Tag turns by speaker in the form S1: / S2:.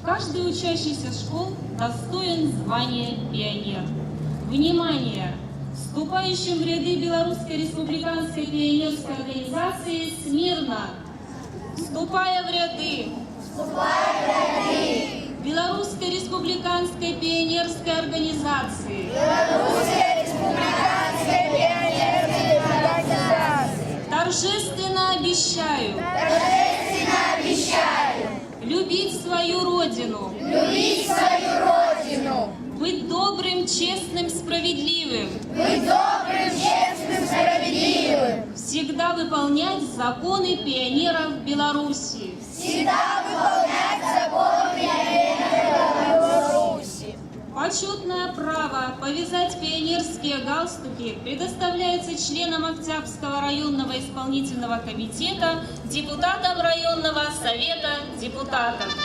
S1: Каждый учащийся школ достоин звания пионер. Внимание! Вступающим в ряды Белорусской республиканской пионерской организации смирно! Вступая в ряды! Белорусской республиканской пионерской организации! Торжественно обещаю! Любить свою Родину! Быть добрым, честным, справедливым! Всегда выполнять законы пионеров Беларуси! Почетное право повязать пионерские галстуки предоставляется членам Октябрьского районного исполнительного комитета, депутатам районного совета депутатов.